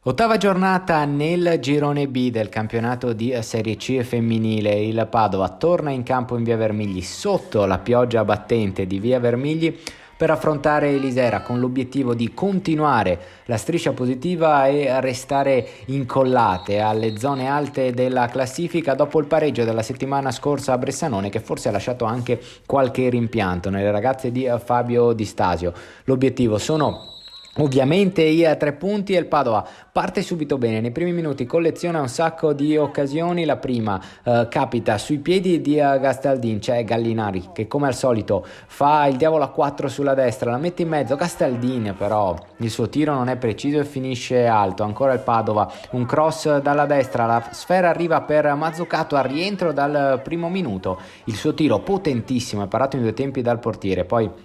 Ottava giornata nel girone B del campionato di Serie C femminile. Il Padova torna in campo in via Vermigli sotto la pioggia battente di via Vermigli per affrontare l'Isera con l'obiettivo di continuare la striscia positiva e restare incollate alle zone alte della classifica dopo il pareggio della settimana scorsa a Bressanone, che forse ha lasciato anche qualche rimpianto nelle ragazze di Fabio Di Stasio. L'obiettivo sono ovviamente i 3 punti e il Padova parte subito bene. Nei primi minuti colleziona un sacco di occasioni. La prima capita sui piedi di Gastaldin, c'è Gallinari che come al solito fa il diavolo a 4 sulla destra, la mette in mezzo. Gastaldin però il suo tiro non è preciso e finisce alto. Ancora il Padova, un cross dalla destra, la sfera arriva per Mazzucato al rientro dal primo minuto. Il suo tiro potentissimo, è parato in due tempi dal portiere, poi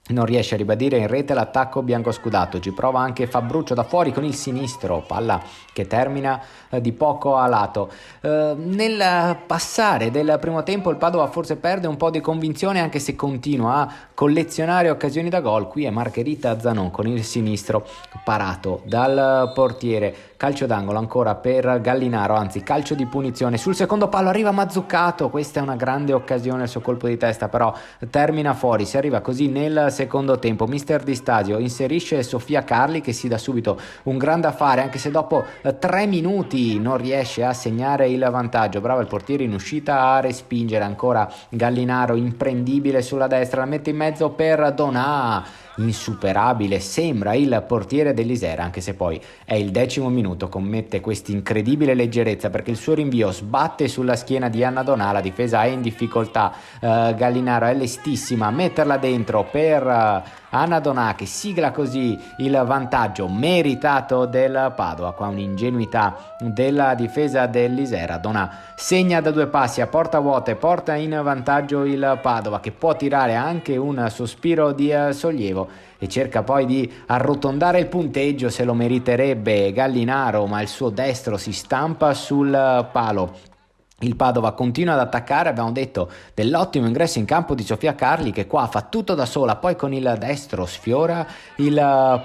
non riesce a ribadire in rete l'attacco biancoscudato. Ci prova anche Fabbruccio da fuori con il sinistro, palla che termina di poco a lato. Nel passare del primo tempo il Padova forse perde un po' di convinzione, anche se continua a collezionare occasioni da gol. Qui è Margherita Zanon con il sinistro parato dal portiere. Calcio d'angolo ancora per Gallinaro, anzi calcio di punizione. Sul secondo palo arriva Mazzucato, questa è una grande occasione, il suo colpo di testa però termina fuori. Si arriva così nel secondo tempo. Mister Di Stasio inserisce Sofia Carli che si dà subito un grande affare, anche se dopo 3 minuti non riesce a segnare il vantaggio. Bravo il portiere in uscita a respingere. Ancora Gallinaro imprendibile sulla destra, la mette in mezzo per Donà, insuperabile, sembra il portiere dell'Isera, anche se poi è il 10° minuto, commette questa incredibile leggerezza perché il suo rinvio sbatte sulla schiena di Anna Donà, la difesa è in difficoltà. Gallinaro è lestissima a metterla dentro per Anna Donà, che sigla così il vantaggio meritato del Padova. Qua un'ingenuità della difesa dell'Isera. Donà segna da 2 passi a porta vuota e porta in vantaggio il Padova, che può tirare anche un sospiro di sollievo e cerca poi di arrotondare il punteggio, se lo meriterebbe Gallinaro, ma il suo destro si stampa sul palo. Il Padova continua ad attaccare, abbiamo detto dell'ottimo ingresso in campo di Sofia Carli, che qua fa tutto da sola, poi con il destro sfiora il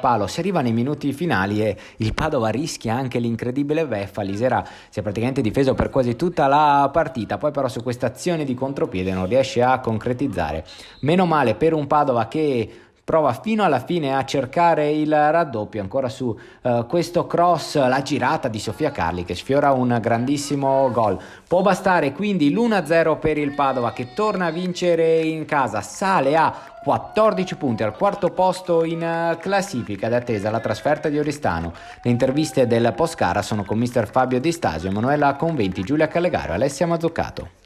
palo. Si arriva nei minuti finali e il Padova rischia anche l'incredibile beffa. L'Isera si è praticamente difeso per quasi tutta la partita, poi però su questa azione di contropiede non riesce a concretizzare. Meno male per un Padova che prova fino alla fine a cercare il raddoppio. Ancora su questo cross, la girata di Sofia Carli che sfiora un grandissimo gol. Può bastare quindi l'1-0 per il Padova, che torna a vincere in casa, sale a 14 punti al quarto posto in classifica, ed è attesa la trasferta di Oristano. Le interviste del post gara sono con mister Fabio Di Stasio, Emanuela Conventi, Giulia Callegario e Alessia Mazzucato.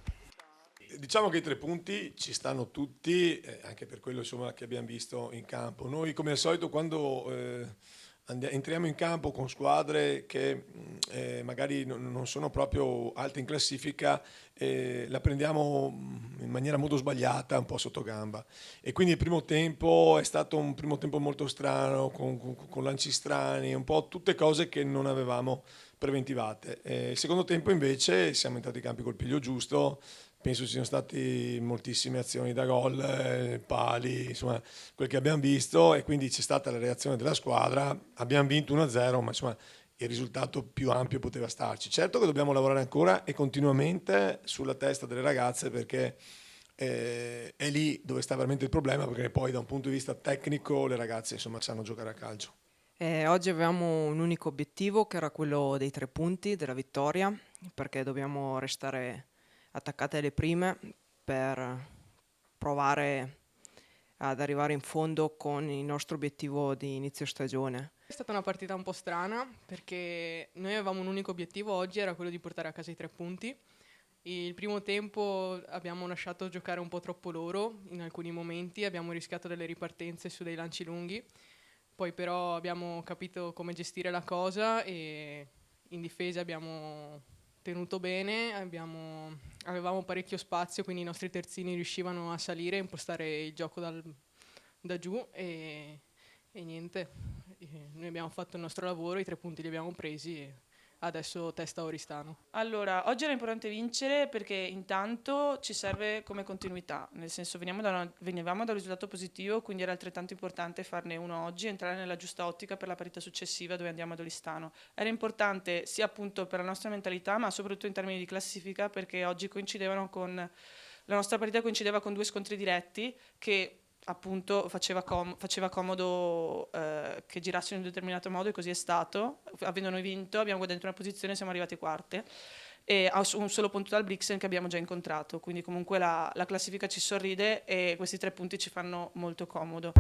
Diciamo che i 3 punti ci stanno tutti, anche per quello insomma, che abbiamo visto in campo. Noi come al solito quando entriamo in campo con squadre che magari non sono proprio alte in classifica, la prendiamo in maniera molto sbagliata, un po' sotto gamba. E quindi il primo tempo è stato un primo tempo molto strano, con lanci strani, un po' tutte cose che non avevamo preventivate. Il secondo tempo invece siamo entrati in campo col piglio giusto. Penso ci siano state moltissime azioni da gol, pali, insomma, quel che abbiamo visto, e quindi c'è stata la reazione della squadra. Abbiamo vinto 1-0, ma insomma il risultato più ampio poteva starci. Certo che dobbiamo lavorare ancora e continuamente sulla testa delle ragazze, perché è lì dove sta veramente il problema, perché poi da un punto di vista tecnico le ragazze insomma sanno giocare a calcio. Oggi avevamo un unico obiettivo che era quello dei 3 punti, della vittoria, perché dobbiamo restare attaccate alle prime per provare ad arrivare in fondo con il nostro obiettivo di inizio stagione. È stata una partita un po' strana perché noi avevamo un unico obiettivo oggi, era quello di portare a casa i 3 punti. Il primo tempo abbiamo lasciato giocare un po' troppo loro in alcuni momenti, abbiamo rischiato delle ripartenze su dei lanci lunghi, poi però abbiamo capito come gestire la cosa e in difesa abbiamo tenuto bene, avevamo parecchio spazio, quindi i nostri terzini riuscivano a salire, a impostare il gioco da giù e niente. Noi abbiamo fatto il nostro lavoro, i 3 punti li abbiamo presi e adesso testa Oristano. Allora, oggi era importante vincere perché intanto ci serve come continuità, nel senso venivamo da un risultato positivo, quindi era altrettanto importante farne uno oggi e entrare nella giusta ottica per la partita successiva dove andiamo ad Oristano. Era importante sia appunto per la nostra mentalità, ma soprattutto in termini di classifica, perché oggi la nostra partita coincideva con 2 scontri diretti che appunto faceva comodo che girassero in un determinato modo, e così è stato. Avendo noi vinto abbiamo guadagnato una posizione, siamo arrivati quarte e a un solo punto dal Brixen che abbiamo già incontrato, quindi comunque la classifica ci sorride e questi 3 punti ci fanno molto comodo.